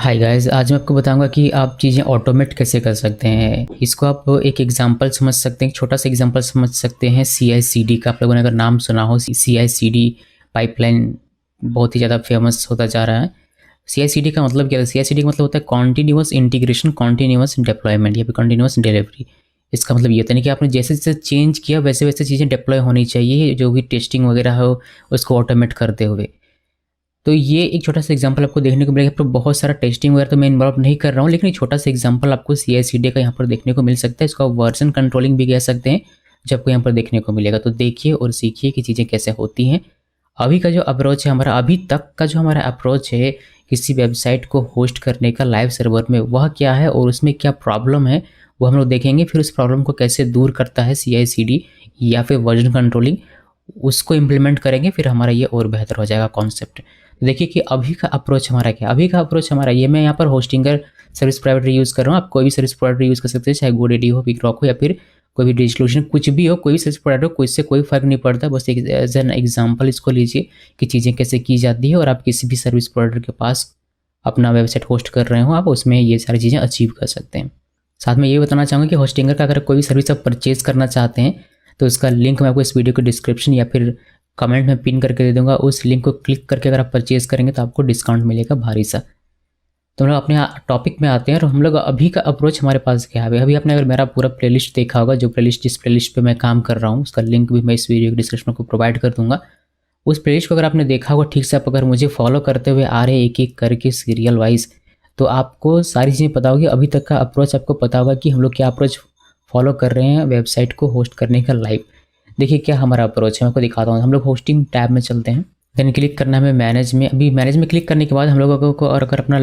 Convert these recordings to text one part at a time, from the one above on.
Hi guys, आज मैं आपको बताऊंगा कि आप चीज़ें ऑटोमेट कैसे कर सकते हैं। इसको आप एक एग्जांपल समझ सकते हैं, एक छोटा सा एग्जांपल समझ सकते हैं CI/CD का। आप लोगों ने अगर नाम सुना हो, CI/CD पाइपलाइन बहुत ही ज़्यादा फेमस होता जा रहा है। CI/CD का मतलब क्या है? CI/CD का मतलब होता है कॉन्टीन्यूअस इंटीग्रेशन, कॉन्टीन्यूअस डिप्लॉयमेंट या फिर कॉन्टीन्यूअस डिलीवरी। इसका मतलब ये होता है कि आपने जैसे जैसे चेंज किया वैसे वैसे चीज़ें डिप्लॉय होनी चाहिए, जो भी टेस्टिंग वगैरह हो उसको ऑटोमेट करते हुए। तो ये एक छोटा सा एग्जांपल आपको देखने को मिलेगा। पर बहुत सारा टेस्टिंग वगैरह तो मैं इन्वॉल्व नहीं कर रहा हूँ, लेकिन एक छोटा सा एग्जांपल आपको CI/CD का यहाँ पर देखने को मिल सकता है। इसको आप वर्जन कंट्रोलिंग भी कह सकते हैं, जो आपको यहाँ पर देखने को मिलेगा। तो देखिए और सीखिए कि चीज़ें कैसे होती हैं। अभी का जो अप्रोच है हमारा, अभी तक का जो हमारा अप्रोच है किसी वेबसाइट को होस्ट करने का लाइव सर्वर में, वह क्या है और उसमें क्या प्रॉब्लम है वो हम लोग देखेंगे। फिर उस प्रॉब्लम को कैसे दूर करता है CI/CD या फिर वर्जन कंट्रोलिंग, उसको इम्प्लीमेंट करेंगे। फिर हमारा ये और बेहतर हो जाएगा कॉन्सेप्ट। देखिए कि अभी का अप्रोच हमारा क्या है। अभी का अप्रोच हमारा ये, मैं यहाँ पर होस्टिंगर सर्विस प्रोवाइडर यूज़ कर रहा हूँ। आप कोई भी सर्विस प्रोवाइडर यूज़ कर सकते हैं, चाहे GoDaddy हो, बिगरॉक हो या फिर कोई भी डिजिटलओशन, कुछ भी हो, कोई भी सर्विस प्रोवाइडर हो, कोई इससे कोई फ़र्क नहीं पड़ता। बस एक एज एन एग्जाम्पल इसको लीजिए कि चीज़ें कैसे की जाती है। और आप किसी भी सर्विस प्रोवाइडर के पास अपना वेबसाइट होस्ट कर रहे हो, आप उसमें ये सारी चीज़ें अचीव कर सकते हैं। साथ में ये बताना चाहूँगा कि होस्टिंगर का अगर कोई भी सर्विस आप परचेज करना चाहते हैं तो उसका लिंक मैं आपको इस वीडियो के डिस्क्रिप्शन या फिर कमेंट में पिन करके दे दूंगा। उस लिंक को क्लिक करके अगर आप परचेज करेंगे तो आपको डिस्काउंट मिलेगा भारी सा। तो हम लोग अपने टॉपिक में आते हैं और हम लोग अभी का अप्रोच हमारे पास क्या है। अभी आपने अगर मेरा पूरा प्लेलिस्ट देखा होगा, जो प्लेलिस्ट जिस प्लेलिस्ट पे मैं काम कर रहा हूँ उसका लिंक भी मैं इस वीडियो के डिस्क्रिप्शन को प्रोवाइड कर दूंगा। उस प्लेलिस्ट को अगर आपने देखा होगा ठीक से, आप अगर मुझे फॉलो करते हुए आ रहे एक एक करके सीरियल वाइज, तो आपको सारी चीज़ें पता होगी। अभी तक का अप्रोच आपको पता होगा कि हम लोग क्या अप्रोच फॉलो कर रहे हैं वेबसाइट को होस्ट करने का लाइव। देखिए क्या हमारा अप्रोच है, मैं आपको दिखाता हूँ। हम लोग होस्टिंग टैब में चलते हैं, देन क्लिक करना है हमें मैनेज में। अभी मैनेज में क्लिक करने के बाद हम लोगों को, और अगर अपना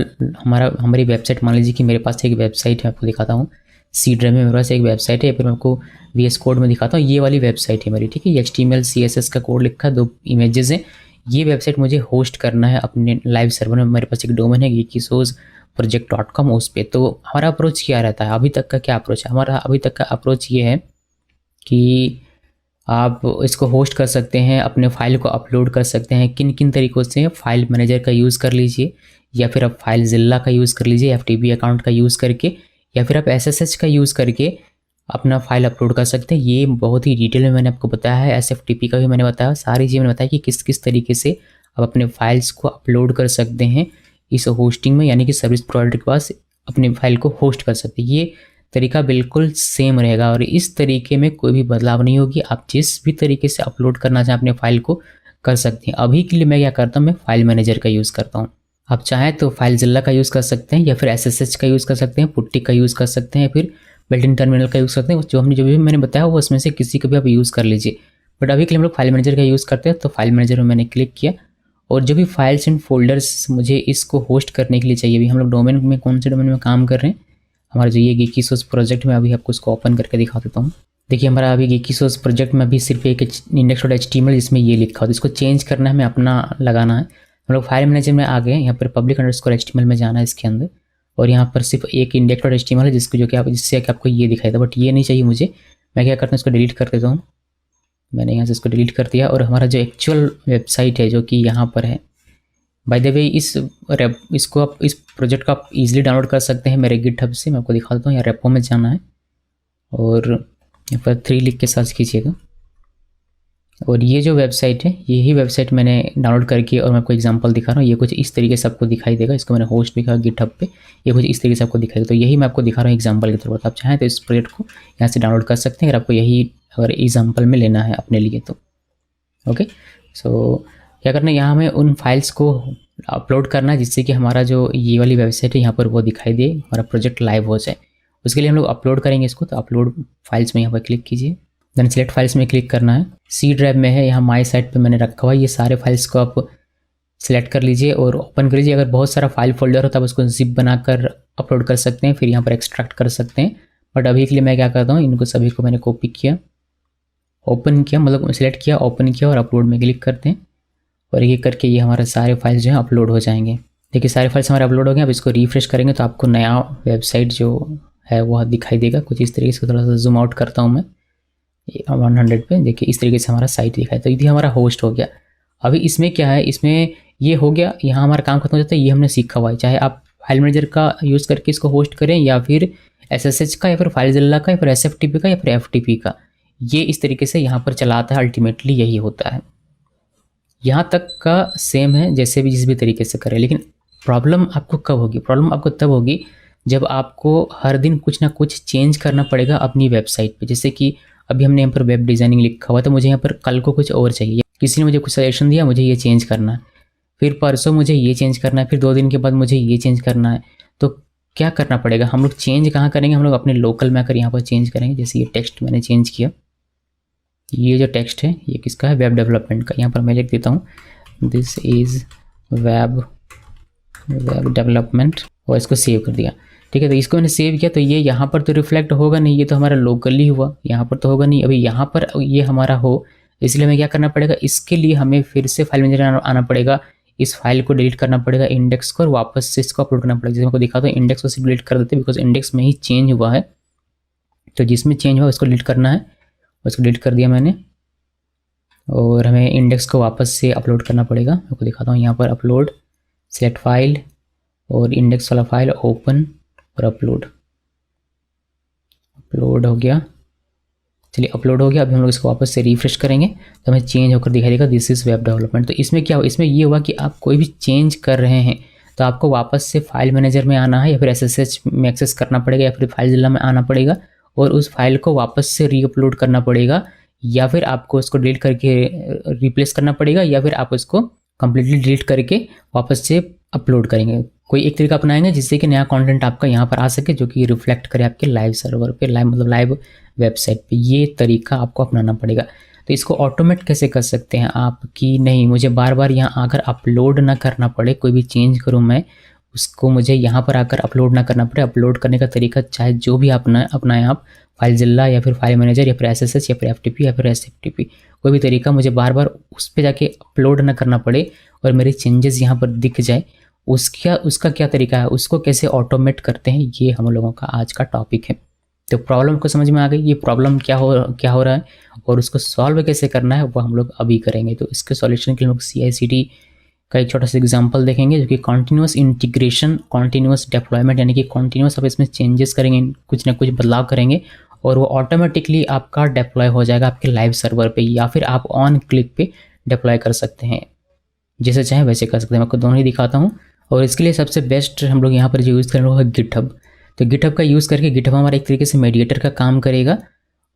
हमारी वेबसाइट, मान लीजिए कि मेरे पास एक वेबसाइट है, आपको दिखाता हूँ। सी ड्राइव में मेरे पास एक वेबसाइट है, फिर मैं आपको VS कोड में दिखाता हूँ। ये वाली वेबसाइट है मेरी, ठीक है। HTML CSS का कोड लिखा है, 2 इमेजेस हैं। ये वेबसाइट मुझे होस्ट करना है अपने लाइव सर्वर में। मेरे पास एक डोमेन है geekysosproject.com, उस पर। तो हमारा अप्रोच क्या रहता है, अभी तक का क्या अप्रोच है हमारा? अभी तक का अप्रोच ये है कि आप इसको होस्ट कर सकते हैं, अपने फाइल को अपलोड कर सकते हैं। किन किन तरीक़ों से? फाइल मैनेजर का यूज़ कर लीजिए, या फिर आप फाइलज़िला का यूज़ कर लीजिए FTP अकाउंट का यूज़ करके, या फिर आप SSH का यूज़ करके अपना फाइल अपलोड कर सकते हैं। ये बहुत ही डिटेल में मैंने आपको बताया है। SFTP का भी मैंने बताया, सारी चीज़ें मैंने बताया कि किस किस तरीके से आप अपने फाइल्स को अपलोड कर सकते हैं इस होस्टिंग में, यानी कि सर्विस प्रोवाइडर के पास अपने फाइल को होस्ट कर सकते हैं। ये तरीका बिल्कुल सेम रहेगा और इस तरीके में कोई भी बदलाव नहीं होगी। आप जिस भी तरीके से अपलोड करना चाहें अपने फाइल को कर सकते हैं। अभी के लिए मैं क्या करता हूँ, मैं फाइल मैनेजर का यूज़ करता हूँ। आप चाहें तो फाइलज़िला का यूज़ कर सकते हैं, या फिर SSH का यूज़ कर सकते हैं, पुट्टी का यूज़ कर सकते हैं, फिर बिल्ट-इन टर्मिनल का यूज़ करते हैं। जो भी मैंने बताया वो उसमें से किसी का भी आप यूज़ कर लीजिए। बट अभी के लिए हम लोग फाइल मैनेजर का यूज़ करते हैं। तो फाइल मैनेजर में मैंने क्लिक किया और जो भी फाइल्स एंड फोल्डर्स मुझे इसको होस्ट करने के लिए चाहिए, अभी हम लोग डोमेन में, कौन से डोमेन में काम कर रहे हैं, हमारा जो ये geekysos प्रोजेक्ट में, अभी आपको इसको ओपन करके दिखा देता हूँ। देखिए हमारा अभी geekysos प्रोजेक्ट में अभी सिर्फ एक index.html इसमें ये लिखा हो, तो इसको चेंज करना है, हमें अपना लगाना है। हम लोग फाइल मैनेजर में आ गए, यहाँ पर public_html में जाना है इसके अंदर, और यहाँ पर सिर्फ एक index.html है जिसको, जो कि आप, जिससे कि आपको ये दिखाई था। बट ये नहीं चाहिए मुझे, मैं क्या करता हूँ, इसको डिलीट कर देता हूँ। मैंने यहाँ से इसको डिलीट कर दिया और हमारा जो एक्चुअल वेबसाइट है जो कि यहाँ पर है, बाय द वे इसको आप, इस प्रोजेक्ट को आप इजीली डाउनलोड कर सकते हैं मेरे गिटहब से। मैं आपको दिखा देता हूँ। यहाँ रेपो में जाना है और यहाँ पर 3 लिख के सर्च कीजिएगा, और ये जो वेबसाइट है, यही वेबसाइट मैंने डाउनलोड करके, और मैं आपको एग्जांपल दिखा रहा हूँ। ये कुछ इस तरीके से आपको दिखाई देगा। इसको मैंने होस्ट भी किया गिटहब पे, ये कुछ इस तरीके से आपको दिखाएगा। तो यही मैं आपको दिखा रहा हूँ एग्जाम्पल के तौर पर। आप चाहें तो इस प्रोजेक्ट को यहाँ से डाउनलोड कर सकते हैं अगर आपको यही अगर एग्जाम्पल में लेना है अपने लिए तो। ओके, सो क्या करना है, यहाँ हमें उन फाइल्स को अपलोड करना है जिससे कि हमारा जो ये वाली वेबसाइट है यहाँ पर वो दिखाई दे, हमारा प्रोजेक्ट लाइव हो जाए। उसके लिए हम लोग अपलोड करेंगे इसको। तो अपलोड फाइल्स में यहाँ पर क्लिक कीजिए, देन सिलेक्ट फाइल्स में क्लिक करना है। सी ड्राइव में है, यहाँ माई साइट पे मैंने रखा हुआ है। ये सारे फाइल्स को आप सिलेक्ट कर लीजिए और ओपन कर लीजिए। अगर बहुत सारा फाइल फोल्डर हो तो आप उसको जिप बनाकर अपलोड कर सकते हैं, फिर यहाँ पर एक्सट्रैक्ट कर सकते हैं। बट अभी के लिए मैं क्या करता हूँ, इनको सभी को मैंने कॉपी किया, ओपन किया, मतलब सिलेक्ट किया, ओपन किया और अपलोड में क्लिक करते हैं, और ये करके ये हमारे सारे फाइल्स जो हैं अपलोड हो जाएंगे। देखिए सारे फाइल्स हमारे अपलोड हो गए। अब इसको रिफ्रेश करेंगे तो आपको नया वेबसाइट जो है वह दिखाई देगा कुछ इस तरीके से। थोड़ा सा जूम आउट करता हूँ मैं 100 पे, देखिए इस तरीके से हमारा साइट दिखाई। तो ये हमारा होस्ट हो गया। अभी इसमें क्या है, इसमें ये हो गया, यहाँ हमारा काम खत्म हो जाता है। ये हमने सीखा हुआ है, चाहे आप फाइल मैनेजर का यूज़ करके इसको होस्ट करें, या फिर SSH का, या फिर फाइलज़िला का, या फिर SFTP का, या फिर FTP का। ये इस तरीके से यहाँ पर चलाता है, अल्टीमेटली यही होता है। यहाँ तक का सेम है जैसे भी जिस भी तरीके से करें, लेकिन प्रॉब्लम आपको कब होगी? प्रॉब्लम आपको तब होगी जब आपको हर दिन कुछ ना कुछ चेंज करना पड़ेगा अपनी वेबसाइट पे। जैसे कि अभी हमने यहाँ पर वेब डिज़ाइनिंग लिखा हुआ, तो मुझे यहाँ पर कल को कुछ और चाहिए, किसी ने मुझे कुछ सजेशन दिया, मुझे ये चेंज करना है, फिर परसों मुझे ये चेंज करना है, फिर 2 दिन के बाद मुझे ये चेंज करना है। तो क्या करना पड़ेगा? हम लोग चेंज कहाँ करेंगे? हम लोग अपने लोकल में आकर यहाँ पर चेंज करेंगे। जैसे ये टेक्स्ट मैंने चेंज किया, ये जो टेक्स्ट है ये किसका है? वेब डेवलपमेंट का। यहाँ पर मैं लिख देता हूँ दिस इज़ वेब डेवलपमेंट, और इसको सेव कर दिया। ठीक है, तो इसको मैंने सेव किया, तो ये यहाँ पर तो रिफ्लेक्ट होगा नहीं, ये तो हमारा लोकली हुआ, यहाँ पर तो होगा नहीं। अभी यहाँ पर ये हमारा हो, इसलिए हमें क्या करना पड़ेगा? इसके लिए हमें फिर से फाइल मैनेजर आना पड़ेगा, इस फाइल को डिलीट करना पड़ेगा, इंडेक्स को, और वापस से इसको अपलोड करना पड़ेगा। जैसे मैं आपको दिखाता हूँ, इंडेक्स को सिर्फ डिलीट कर देते हैं बिकॉज इंडेक्स में ही चेंज हुआ है, तो जिसमें चेंज हुआ उसको डिलीट करना है, उसको डिलीट कर दिया मैंने। और हमें इंडेक्स को वापस से अपलोड करना पड़ेगा। आपको दिखाता हूँ, यहाँ पर अपलोड, सेलेक्ट फाइल, और इंडेक्स वाला फाइल ओपन और अपलोड हो गया। चलिए अपलोड हो गया। अभी हम लोग इसको वापस से रिफ्रेश करेंगे तो हमें चेंज होकर दिखाई देगा दिस इज़ वेब डेवलपमेंट। तो इसमें क्या हो? इसमें ये हुआ कि आप कोई भी चेंज कर रहे हैं तो आपको वापस से फाइल मैनेजर में आना है, या फिर SSH में एक्सेस करना पड़ेगा, या फिर फाइलज़िला में आना पड़ेगा और उस फाइल को वापस से रीअपलोड करना पड़ेगा, या फिर आपको उसको डिलीट करके रिप्लेस करना पड़ेगा, या फिर आप उसको कम्प्लीटली डिलीट करके वापस से अपलोड करेंगे। कोई एक तरीका अपनाएंगे जिससे कि नया कंटेंट आपका यहाँ पर आ सके, जो कि रिफ्लेक्ट करे आपके लाइव सर्वर पे, लाइव वेबसाइट पे। ये तरीका आपको अपनाना पड़ेगा। तो इसको ऑटोमेट कैसे कर सकते हैं आप कि नहीं मुझे बार बार यहाँ आकर अपलोड ना करना पड़े, कोई भी चेंज करूँ मैं उसको मुझे यहाँ पर आकर अपलोड ना करना पड़े। अपलोड करने का तरीका चाहे जो भी अपनाएं आप, फाइलज़िला या फिर फाइल मैनेजर या फिर SSH या फिर FTP या फिर SFTP, कोई भी तरीका मुझे बार बार उस पर जाके अपलोड ना करना पड़े और मेरे चेंजेस यहाँ पर दिख जाए, उसका क्या तरीका है, उसको कैसे ऑटोमेट करते हैं, ये हम लोगों का आज का टॉपिक है। तो प्रॉब्लम को समझ में आ गई, ये प्रॉब्लम क्या हो रहा है और उसको सॉल्व कैसे करना है, वो हम लोग अभी करेंगे। तो इसके सॉल्यूशन के लिए हम लोग CI/CD का एक छोटा सा एग्जांपल देखेंगे, जो कि कॉन्टिन्यूस इंटीग्रेशन, कॉन्टिन्यूस डेप्लॉयमेंट, यानी कि कॉन्टिन्यूस आप इसमें चेंजेस करेंगे, कुछ ना कुछ बदलाव करेंगे और वो ऑटोमेटिकली आपका डिप्लॉय हो जाएगा आपके लाइव सर्वर पे, या फिर आप ऑन क्लिक पे डिप्लॉय कर सकते हैं, जैसे चाहे वैसे कर सकते हैं। मैं आपको दोनों ही दिखाता हूँ। और इसके लिए सबसे बेस्ट हम लोग यहाँ पर जो यूज़ करेंगे वो है गिटहब। तो गिटहब का यूज़ करके गिटहब हमारा एक तरीके से मीडिएटर का काम करेगा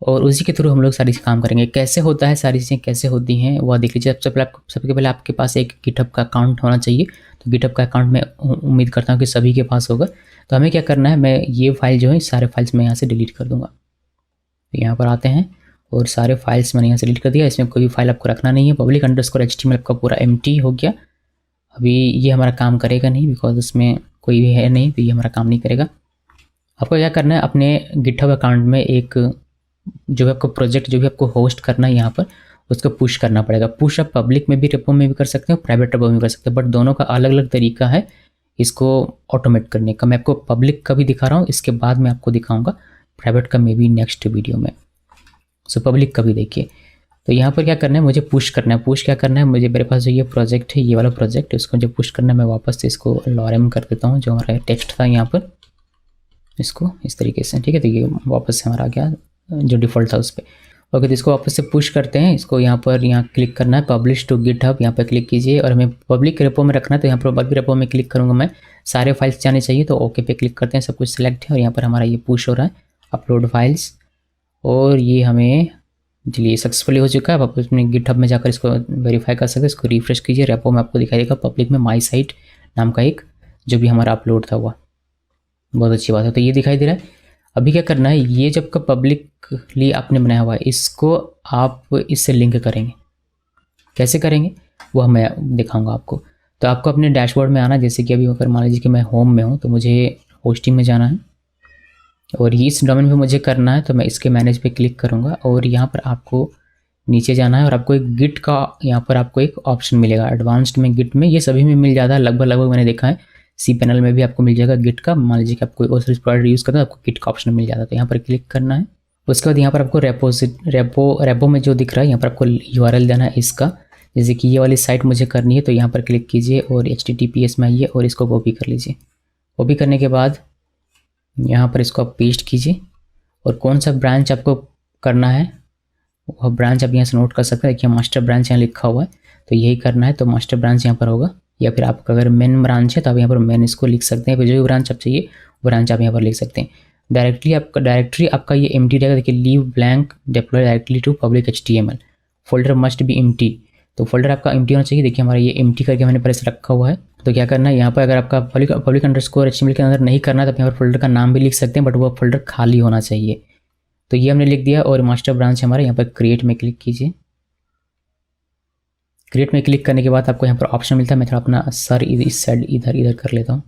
और उसी के थ्रू हम लोग सारी काम करेंगे। कैसे होता है, सारी चीज़ें कैसे होती हैं वो देख लीजिए। सबसे पहले आपके पास एक गिटहब का अकाउंट होना चाहिए। तो गिटहब का अकाउंट मैं उम्मीद करता हूँ कि सभी के पास होगा। तो हमें क्या करना है, मैं ये फाइल जो है सारे फाइल्स मैं यहाँ से डिलीट कर दूँगा। यहाँ पर आते हैं और सारे फाइल्स मैंने यहाँ से डिलीट कर दिया। इसमें कोई भी फाइल आपको रखना नहीं है। public_html आपका पूरा एम्प्टी हो गया। अभी ये हमारा काम करेगा नहीं बिकॉज उसमें कोई भी है नहीं, तो ये हमारा काम नहीं करेगा। आपको क्या करना है, अपने गिटहब अकाउंट में एक जो भी आपको प्रोजेक्ट जो भी आपको होस्ट करना है यहाँ पर उसको पुश करना पड़ेगा। पुश आप पब्लिक में भी रेपो में भी कर सकते हैं, प्राइवेट रेपो में भी कर सकते हैं, बट दोनों का अलग अलग तरीका है इसको ऑटोमेट करने का। मैं आपको पब्लिक का भी दिखा रहा हूँ, इसके बाद मैं आपको दिखाऊंगा प्राइवेट का, मे बी नेक्स्ट वीडियो में। सो पब्लिक का भी देखिए। तो यहाँ पर क्या करना है, मुझे पुश करना है। पुश क्या करना है, मुझे मेरे पास जो ये प्रोजेक्ट है, ये वाला प्रोजेक्ट, इसको जो पुश करना है, मैं वापस से इसको lorem कर देता हूँ, जो हमारा टेक्स्ट था यहाँ पर, इसको इस तरीके से। ठीक है, तो ये वापस से हमारा आ गया जो डिफ़ॉल्ट था उस पर। ओके, तो इसको वापस से पुश करते हैं। इसको यहाँ क्लिक करना है, पब्लिश टू गिटहब, यहाँ पर क्लिक कीजिए और हमें पब्लिक रेपो में रखना है। तो यहाँ पर पब्लिक रेपो में क्लिक करूँगा मैं, सारे फाइल्स जाने चाहिए, तो ओके पे क्लिक करते हैं। सब कुछ सिलेक्ट है और यहाँ पर हमारा ये पुश हो रहा है, अपलोड फाइल्स, और ये हमें चलिए सक्सेसफुली हो चुका है। आप अपने गिटहब में जाकर इसको वेरीफाई कर सकते हैं। इसको रिफ्रेश कीजिए, रेपो में आपको दिखाई देगा पब्लिक में माई साइट नाम का एक जो भी हमारा अपलोड था हुआ। बहुत अच्छी बात है। तो ये दिखाई दे रहा है। अभी क्या करना है, ये जब का पब्लिकली आपने बनाया हुआ है, इसको आप इससे लिंक करेंगे। कैसे करेंगे वो मैं दिखाऊंगा आपको। तो आपको अपने डैशबोर्ड में आना, जैसे कि अभी अगर मान लीजिए कि मैं होम में हूँ तो मुझे होस्टिंग में जाना है और इस डोमेन पे मुझे करना है। तो मैं इसके मैनेज पे क्लिक करूँगा और यहाँ पर आपको नीचे जाना है और आपको एक गिट का यहाँ पर आपको एक ऑप्शन मिलेगा एडवांस्ड में, गिट में। ये सभी में मिल जाता है लगभग मैंने देखा है। cPanel में भी आपको मिल जाएगा गिट का। मान लीजिए कि आप कोई और सर्विस प्रोवाइडर यूज़ करते हैं, आपको गिट का ऑप्शन मिल जाता है। तो यहाँ पर क्लिक करना है। उसके बाद यहाँ पर आपको रेपो में जो दिख रहा है यहाँ पर आपको URL देना है इसका। जैसे कि ये वाली साइट मुझे करनी है तो यहाँ पर क्लिक कीजिए और HTTPS में आइए और इसको कॉपी कर लीजिए। वो भी करने के बाद यहाँ पर इसको आप पेस्ट कीजिए और कौन सा ब्रांच आपको करना है वह ब्रांच आप यहाँ से नोट कर सकते हैं। देखिए मास्टर ब्रांच यहाँ लिखा हुआ है, तो यही करना है, तो मास्टर ब्रांच यहाँ पर होगा। या फिर आपका अगर मेन ब्रांच है तो आप यहाँ पर मेन इसको लिख सकते हैं, फिर जो भी ब्रांच आप चाहिए ब्रांच आप यहाँ पर लिख सकते हैं। डायरेक्टरी आपका ये एम्प्टी रहेगा। देखिए leave blank deploy directly to public HTML, folder must be empty, तो फोल्डर आपका एम्प्टी होना चाहिए। देखिए हमारा ये एम्प्टी करके मैंने प्रेस रखा हुआ है। तो क्या करना है यहाँ पर, अगर आपका पब्लिक अंडरस्कोर HTML के अंदर नहीं करना है तो आप यहाँ पर फोल्डर का नाम भी लिख सकते हैं, बट वो फोल्डर खाली होना चाहिए। तो ये हमने लिख दिया और मास्टर ब्रांच हमारे यहाँ पर क्रिएट में क्लिक कीजिए। क्रिएट में क्लिक करने के बाद आपको यहाँ पर ऑप्शन मिलता है। मैं थोड़ा अपना सर इस साइड इधर कर लेता हूँ।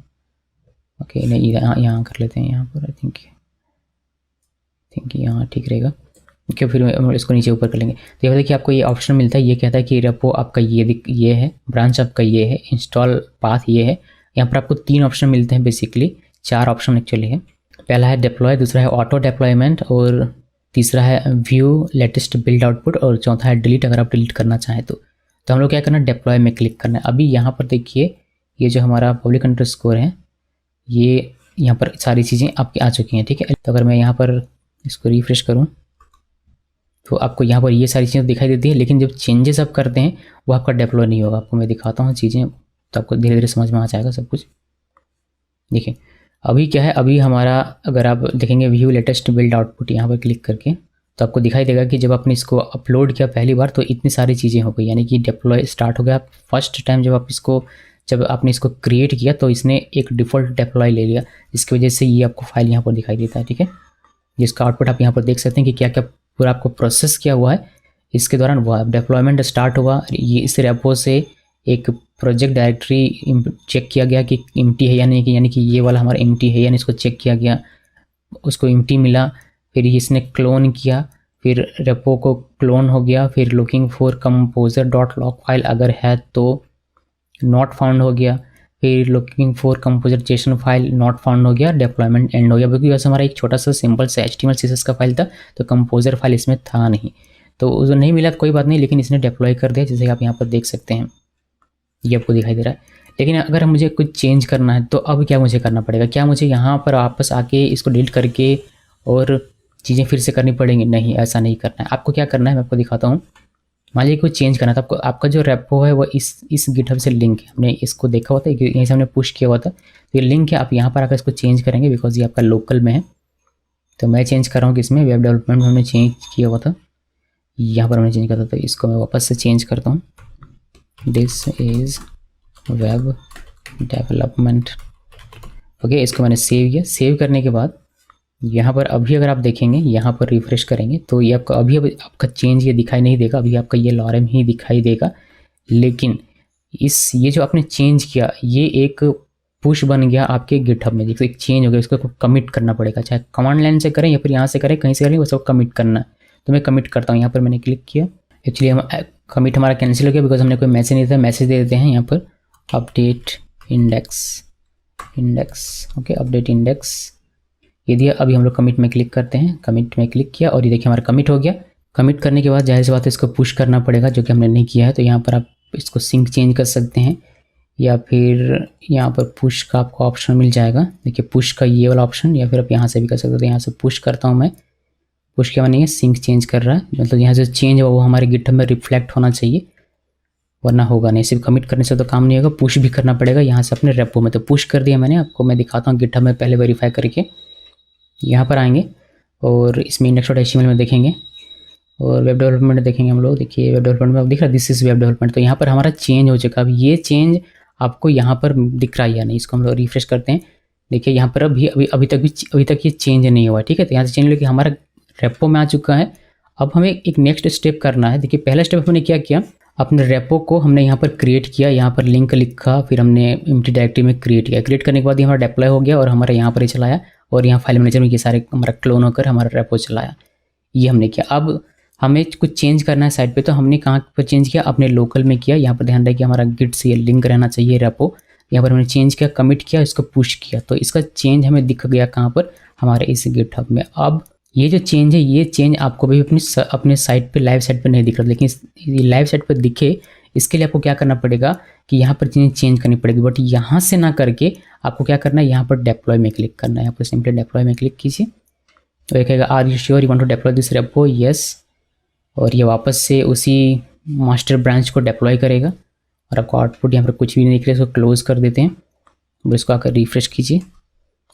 ओके नहीं यहाँ कर लेते हैं, यहाँ पर आई थिंक यहाँ ठीक रहेगा। ओके फिर इसको नीचे ऊपर कर लेंगे। तो ये देखिए आपको ये ऑप्शन मिलता है, ये कहता है कि रेपो आपका ये है, ब्रांच आपका ये है, इंस्टॉल पाथ ये है। यहाँ पर आपको 3 ऑप्शन मिलते हैं, बेसिकली 4 ऑप्शन एक्चुअली है। पहला है डिप्लॉय, दूसरा है ऑटो डिप्लॉयमेंट और तीसरा है व्यू लेटेस्ट बिल्ड आउटपुट और चौथा है डिलीट, अगर आप डिलीट करना चाहें तो। हम लोग क्या करना है, डिप्लॉय में क्लिक करना है। अभी यहाँ पर देखिए ये जो हमारा पब्लिक अंडरस्कोर है ये यहाँ पर सारी चीज़ें आपकी आ चुकी हैं, ठीक है। तो अगर मैं यहाँ पर इसको रिफ्रेश करूँ तो आपको यहाँ पर ये सारी चीज़ें दिखाई देती है, लेकिन जब चेंजेस आप करते हैं वो आपका डिप्लॉय नहीं होगा। आपको मैं दिखाता हूँ चीज़ें, तो आपको धीरे धीरे समझ में आ जाएगा सब कुछ। देखिए अभी क्या है, अभी हमारा अगर आप देखेंगे व्यू लेटेस्ट बिल्ड आउटपुट, यहाँ पर क्लिक करके तो आपको दिखाई देगा कि जब आपने इसको अपलोड किया पहली बार तो इतनी सारी चीज़ें हो गई, यानी कि डिप्लॉय स्टार्ट हो गया। फर्स्ट टाइम जब आपने इसको क्रिएट किया तो इसने एक डिफ़ॉल्ट डिप्लॉय ले लिया, जिसकी वजह से ये आपको फाइल यहाँ पर दिखाई देता है, ठीक है। जिसका आउटपुट आप यहाँ पर देख सकते हैं कि क्या क्या पूरा आपको प्रोसेस किया हुआ है इसके दौरान हुआ। डिप्लॉयमेंट स्टार्ट हुआ, ये इस रेपो से एक प्रोजेक्ट डायरेक्टरी चेक किया गया कि एम्प्टी है या नहीं, यानी कि ये वाला हमारा एम्प्टी है यानी इसको चेक किया गया, उसको एम्प्टी मिला। फिर इसने क्लोन किया, फिर रेपो को क्लोन हो गया, फिर looking for composer dot log file अगर है तो नॉट फाउंड हो गया, फिर looking for composer JSON file not found हो गया, डिप्लॉयमेंट एंड हो गया। क्योंकि वैसे हमारा एक छोटा सा सिंपल सा HTML CSS का फाइल था, तो कंपोजर फाइल इसमें था नहीं, तो जो नहीं मिला तो कोई बात नहीं, लेकिन इसने डिप्लॉय कर दिया, जैसे आप यहाँ पर देख सकते हैं ये आपको दिखाई दे रहा है। लेकिन अगर मुझे कुछ चेंज करना है तो अब क्या मुझे करना पड़ेगा, क्या मुझे यहाँ पर वापस आके इसको डिलीट करके और चीज़ें फिर से करनी पड़ेंगी? नहीं, ऐसा नहीं करना है। आपको क्या करना है मैं आपको दिखाता हूँ। मान लीजिए कुछ चेंज करना था आपको, आपका जो रेपो है वो इस गिटहब से लिंक है, हमने इसको देखा हुआ था, यहीं से हमने पुश किया हुआ था, तो ये लिंक है। आप यहाँ पर आकर इसको चेंज करेंगे बिकॉज ये आपका लोकल में है। तो मैं चेंज कर रहा हूँ कि इसमें वेब डेवलपमेंट में हमने चेंज किया हुआ था, यहाँ पर हमने चेंज किया था, तो इसको मैं वापस से चेंज करता हूँ। This is web development. Okay, इसको मैंने सेव किया। सेव करने के बाद यहाँ पर अभी अगर आप देखेंगे, यहाँ पर रिफ्रेश करेंगे तो ये आपका अभी आपका चेंज ये दिखाई नहीं देगा, अभी आपका ये लॉरेम ही दिखाई देगा। लेकिन ये जो आपने चेंज किया ये एक पुश बन गया आपके गिटहब में, जैसे एक चेंज हो गया, इसको कमिट करना पड़ेगा, चाहे कमांड लाइन से करें या फिर यहाँ से करें, कहीं से करें, वो सब कमिट करना है। तो मैं कमिट करता हूँ, यहाँ पर मैंने क्लिक किया। एक्चुअली हम कमिट हमारा कैंसिल हो गया बिकॉज हमने कोई मैसेज नहीं दिया, मैसेज दे देते हैं यहाँ पर update index. Okay, update index ये दिया। अभी हम लोग कमिट में क्लिक करते हैं, कमिट में क्लिक किया और ये देखिए हमारा कमिट हो गया। कमिट करने के बाद जाहिर सी बात है इसको पुश करना पड़ेगा, जो कि हमने नहीं किया है। तो यहाँ पर आप इसको सिंक चेंज कर सकते हैं या फिर यहाँ पर पुश का आपको ऑप्शन मिल जाएगा। देखिए पुश का ये वाला ऑप्शन, या फिर आप यहाँ से भी कर सकते हो। तो यहाँ से पुश करता हूँ मैं, पुश क्या नहीं है, सिंक चेंज कर रहा है, मतलब यहाँ से चेंज हुआ वो हमारे गिटहब में रिफ्लेक्ट होना चाहिए, वरना होगा नहीं। सिर्फ कमिट करने से तो काम नहीं होगा, पुश भी करना पड़ेगा यहाँ से अपने रेपो में। तो पुश कर दिया मैंने, आपको मैं दिखाता हूँ गिटहब में पहले वेरीफाई करके। यहाँ पर आएंगे और इसमें index.html में देखेंगे और वेब डेवलपमेंट देखेंगे हम लोग। देखिए वेब डेवलपमेंट में दिख रहा है दिस इज़ वेब डेवलपमेंट, तो यहाँ पर हमारा चेंज हो चुका। अब ये चेंज आपको यहाँ पर दिख रहा है या नहीं, इसको हम लोग रिफ्रेश करते हैं। देखिए यहाँ पर अभी तक ये चेंज नहीं हुआ, ठीक है। तो यहाँ से चेंज लेके हमारा रेपो में आ चुका है। अब हमें एक नेक्स्ट स्टेप करना है। देखिए पहला स्टेप हमने क्या किया, अपने रेपो को हमने यहाँ पर क्रिएट किया, यहाँ पर लिंक लिखा, फिर हमने एम्प्टी डायरेक्टरी में क्रिएट किया। क्रिएट करने के बाद ये हमारा डिप्लॉय हो गया और हमारा यहाँ पर ही चलाया, और यहाँ फाइल मैनेजर में ये सारे हमारा क्लोन होकर हमारा रेपो चलाया। ये हमने किया। अब हमें कुछ चेंज करना है साइड पे, तो हमने कहाँ पर चेंज किया, अपने लोकल में किया। यहाँ पर ध्यान रहे कि हमारा गिट से ये लिंक रहना चाहिए रेपो। यहाँ पर हमने चेंज किया, कमिट किया, इसको पुश किया, तो इसका चेंज हमें दिख गया कहाँ पर, हमारे इस गिटहब में। अब ये जो चेंज है, ये चेंज आपको भी अपने साइट पे लाइव साइट पे नहीं दिख रहा, लेकिन लाइव साइट पे दिखे इसके लिए आपको क्या करना पड़ेगा कि यहाँ पर चीज़ें चेंज करनी पड़ेगी, बट यहाँ से ना करके आपको क्या करना है, यहाँ पर डिप्लॉय में क्लिक करना है। यहाँ पर सिंपली डिप्लॉय में क्लिक कीजिए तो एक are you sure you want to deploy this repo, yes, और ये वापस से उसी मास्टर ब्रांच को डिप्लॉय करेगा और आपको आउटपुट यहाँ पर कुछ भी नहीं दिख रहा है, इसको क्लोज कर देते हैं और इसको आकर रिफ्रेश कीजिए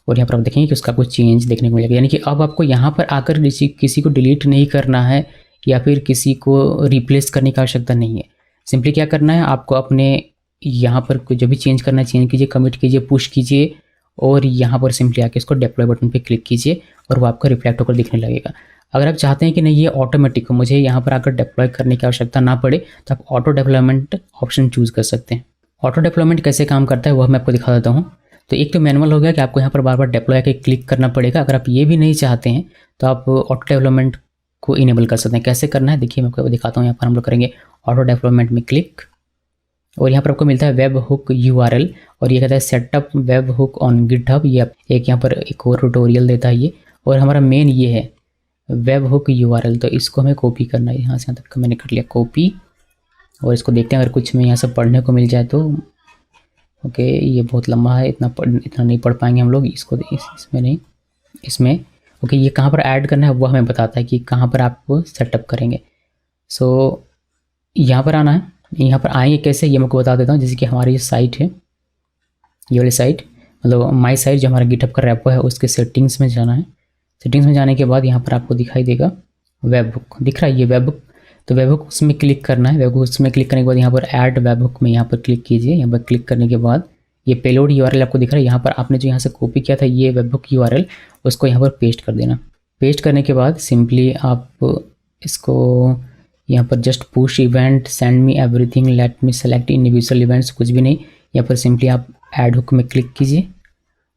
और यहाँ पर आप देखेंगे कि उसका कुछ चेंज देखने को मिलेगा। यानी कि अब आपको यहाँ पर आकर किसी को डिलीट नहीं करना है या फिर किसी को रिप्लेस करने की आवश्यकता नहीं है। सिंपली क्या करना है, आपको अपने यहाँ पर जो भी चेंज करना है चेंज कीजिए, कमिट कीजिए, पुश कीजिए और यहाँ पर सिंपली आके इसको डिप्लॉय बटन पे क्लिक कीजिए और वो आपको रिफ्लेक्ट होकर दिखने लगेगा। अगर आप चाहते हैं कि नहीं ये ऑटोमेटिक हो, मुझे यहाँ पर आकर डिप्लॉय करने की आवश्यकता ना पड़े, तो आप ऑटो डिप्लॉयमेंट ऑप्शन चूज़ कर सकते हैं। ऑटो डिप्लॉयमेंट कैसे काम करता है वह मैं आपको दिखा देता हूँ। तो एक तो मैनुअल हो गया कि आपको यहाँ पर बार बार डिप्लॉय के क्लिक करना पड़ेगा। अगर आप ये भी नहीं चाहते हैं तो आप ऑटो डेवलपमेंट को इनेबल कर सकते हैं। कैसे करना है देखिए मैं आपको दिखाता हूँ। यहाँ पर हम लोग करेंगे ऑटो डेवलपमेंट में क्लिक और यहाँ पर आपको मिलता है वेब हुक URL और ये कहता है setup web hook on GitHub. ये एक यहाँ पर एक और ट्यूटोरियल देता है ये, और हमारा मेन ये है वेब हुक URL। तो इसको हमें कॉपी करना है, यहाँ से यहाँ तक मैंने कर लिया कॉपी और इसको देखते हैं अगर कुछ में यहाँ से पढ़ने को मिल जाए तो। ओके ये बहुत लंबा है, इतना नहीं पढ़ पाएंगे हम लोग इसको, इसमें नहीं, इसमें ओके ये कहाँ पर ऐड करना है वो हमें बताता है कि कहाँ पर आपको सेटअप करेंगे। सो यहाँ पर आना है, यहाँ पर आएंगे कैसे ये मैं आपको बता देता हूँ। जैसे कि हमारी साइट है, ये वाली साइट मतलब माई साइट जो हमारा गिटहब का रेपो है उसके सेटिंग्स में जाना है। सेटिंग्स में जाने के बाद यहाँ पर आपको दिखाई देगा वेब हुक, दिख रहा है ये वेब हुक। तो वेब हुक उसमें क्लिक करना है। वेब हुक उसमें क्लिक करने के बाद यहाँ पर ऐड वेब हुक में यहाँ पर क्लिक कीजिए। यहाँ पर क्लिक करने के बाद ये पेलोड URL आपको दिख रहा है। यहाँ पर आपने जो यहाँ से कॉपी किया था ये वेब हुक URL उसको यहाँ पर पेस्ट कर देना। पेस्ट करने के बाद सिंपली आप इसको यहाँ पर just push event send me everything let me select individual events, कुछ भी नहीं, यहाँ पर सिंपली आप ऐड हुक में क्लिक कीजिए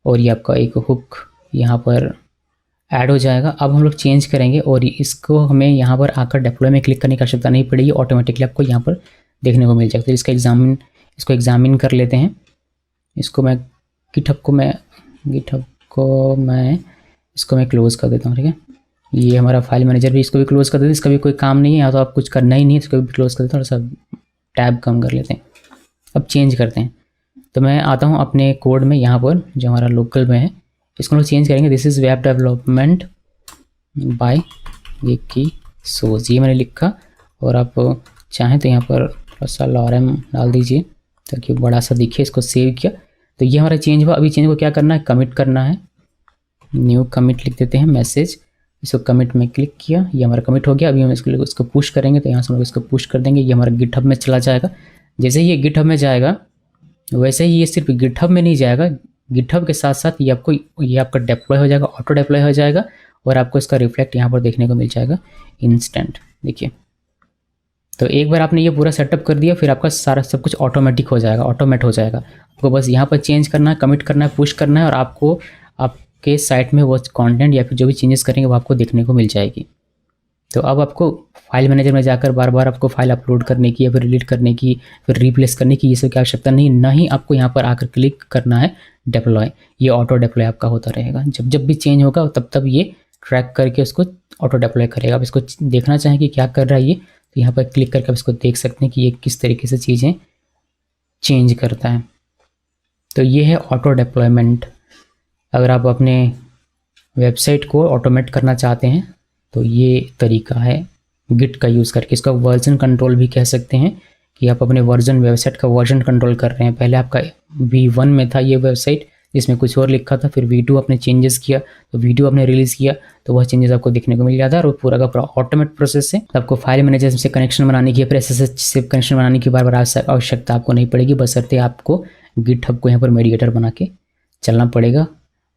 और ये आपका एक हुक यहाँ पर ऐड हो जाएगा। अब हम लोग चेंज करेंगे और इसको हमें यहाँ पर आकर डिप्लॉय में क्लिक करने की आवश्यकता नहीं पड़ेगी, ऑटोमेटिकली आपको यहाँ पर देखने को मिल जाएगा। तो इसको एग्जामिन कर लेते हैं। इसको मैं गिटहब को मैं क्लोज़ कर देता हूँ, ठीक है। ये हमारा फाइल मैनेजर भी, इसको भी क्लोज़ कर देते हैं, इसका भी कोई काम नहीं है या तो आप कुछ करना ही नहीं है, इसको भी क्लोज़ कर देते हैं, थोड़ा सा टैब कम कर लेते हैं। अब चेंज करते हैं। तो मैं आता हूँ अपने कोड में, यहाँ पर जो हमारा लोकल में है इसको हम लोग चेंज करेंगे। This is web development by Vicky सोज, ये मैंने लिखा और आप चाहें तो यहाँ पर थोड़ा सा lorem डाल दीजिए ताकि बड़ा सा दिखे। इसको सेव किया तो ये हमारा चेंज हुआ। अभी चेंज को क्या करना है, कमिट करना है। न्यू कमिट लिख देते हैं, मैसेज, इसको कमिट में क्लिक किया, ये हमारा कमिट हो गया। अभी हम इसको पुश करेंगे तो यहाँ से हम लोग इसको पुश कर देंगे, ये हमारा गिटहब में चला जाएगा। जैसे ही ये गिटहब में जाएगा वैसे ही ये सिर्फ गिटहब में नहीं जाएगा, गिटहब के साथ साथ ये आपका डिप्लॉय हो जाएगा, ऑटो डिप्लॉय हो जाएगा और आपको इसका रिफ्लेक्ट यहाँ पर देखने को मिल जाएगा इंस्टेंट। देखिए तो एक बार आपने ये पूरा सेटअप कर दिया फिर आपका सारा सब कुछ ऑटोमेटिक हो जाएगा, ऑटोमेट हो जाएगा। आपको बस यहाँ पर चेंज करना है, कमिट करना है, पुश करना है और आपको आपके साइट में वो कंटेंट या फिर जो भी चेंजेस करेंगे वो आपको देखने को मिल जाएगी। तो अब आपको फाइल मैनेजर में जाकर बार बार आपको फाइल अपलोड करने की या फिर डिलीट करने की फिर रिप्लेस करने की ये सब की आवश्यकता नहीं, ना ही आपको यहाँ पर आकर क्लिक करना है डिप्लॉय। ये ऑटो डिप्लॉय आपका होता रहेगा, जब जब भी चेंज होगा तब तब ये ट्रैक करके उसको ऑटो डिप्लॉय करेगा। आप इसको देखना चाहें कि क्या कर रहा है ये, तो यहाँ पर क्लिक करके आप इसको देख सकते हैं कि ये किस तरीके से चीज़ें चेंज करता है। तो ये है ऑटो डिप्लॉयमेंट। अगर आप अपने वेबसाइट को ऑटोमेट करना चाहते हैं तो ये तरीका है गिट का यूज़ करके। इसका वर्जन कंट्रोल भी कह सकते हैं कि आप अपने वेबसाइट का वर्जन कंट्रोल कर रहे हैं। पहले आपका V1 में था ये वेबसाइट जिसमें कुछ और लिखा था, फिर V2 आपने चेंजेस किया तो V2 आपने रिलीज़ किया तो वह चेंजेस आपको देखने को मिल जाता है और पूरा का पूरा ऑटोमेट प्रोसेस है। तो आपको फाइल मैनेजर से कनेक्शन बनाने की फिर SSH से कनेक्शन बनाने की बार बार आवश्यकता आपको नहीं पड़ेगी, बशर्ते आपको गिटहब को यहाँ पर मेडिएटर बना के चलना पड़ेगा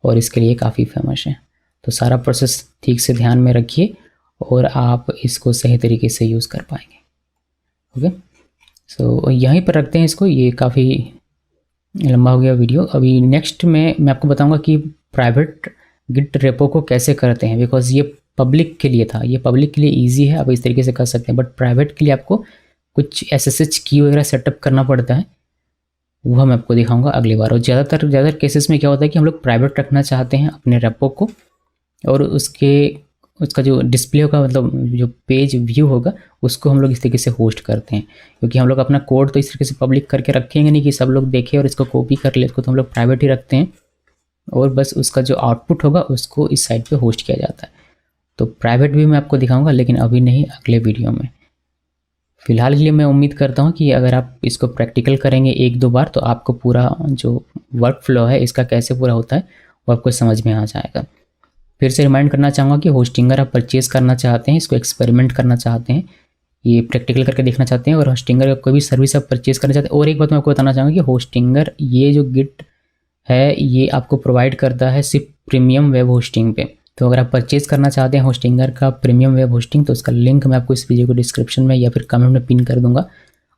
और इसके लिए काफ़ी फेमस है। तो सारा प्रोसेस ठीक से ध्यान में रखिए और आप इसको सही तरीके से यूज़ कर पाएंगे। ओके सो यहीं पर रखते हैं इसको, ये काफ़ी लंबा हो गया वीडियो। अभी नेक्स्ट में मैं आपको बताऊंगा कि प्राइवेट गिट रेपो को कैसे करते हैं, बिकॉज ये पब्लिक के लिए था, ये पब्लिक के लिए इजी है, आप इस तरीके से कर सकते हैं, बट प्राइवेट के लिए आपको कुछ SSH की वगैरह सेटअप करना पड़ता है, वह मैं आपको दिखाऊंगा अगली बार। और ज़्यादातर केसेस में क्या होता है कि हम लोग प्राइवेट रखना चाहते हैं अपने रेपो को और उसके उसका जो डिस्प्ले होगा, मतलब जो पेज व्यू होगा, उसको हम लोग इस तरीके से होस्ट करते हैं। क्योंकि हम लोग अपना कोड तो इस तरीके से पब्लिक करके रखेंगे नहीं कि सब लोग देखें और इसको कॉपी कर ले, इसको तो हम लोग प्राइवेट ही रखते हैं और बस उसका जो आउटपुट होगा उसको इस साइट पे होस्ट किया जाता है। तो प्राइवेट भी मैं आपको दिखाऊंगा, लेकिन अभी नहीं, अगले वीडियो में। फ़िलहाल के लिए मैं उम्मीद करता हूँ कि अगर आप इसको प्रैक्टिकल करेंगे 1-2 बार तो आपको पूरा जो वर्क फ्लो है इसका कैसे पूरा होता है वो आपको समझ में आ जाएगा। फिर से रिमाइंड करना चाहूँगा कि होस्टिंगर आप परचेज़ करना चाहते हैं, इसको एक्सपेरिमेंट करना चाहते हैं, ये प्रैक्टिकल करके देखना चाहते हैं और होस्टिंगर का कोई भी सर्विस आप परचेज़ करना चाहते हैं। और एक बात मैं आपको बताना चाहूँगा कि होस्टिंगर ये जो गिट है ये आपको प्रोवाइड करता है सिर्फ प्रीमियम वेब होस्टिंग पे। तो अगर आप परचेज़ करना चाहते हैं होस्टिंगर का प्रीमियम वेब होस्टिंग, तो उसका लिंक मैं आपको इस वीडियो को डिस्क्रिप्शन में या फिर कमेंट में पिन कर दूंगा।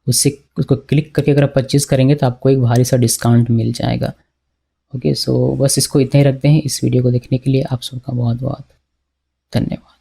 उससे उसको क्लिक करके अगर आप परचेज़ करेंगे तो आपको एक भारी सा डिस्काउंट मिल जाएगा। ओके, सो बस इसको इतना ही रखते हैं। इस वीडियो को देखने के लिए आप सबका बहुत बहुत धन्यवाद।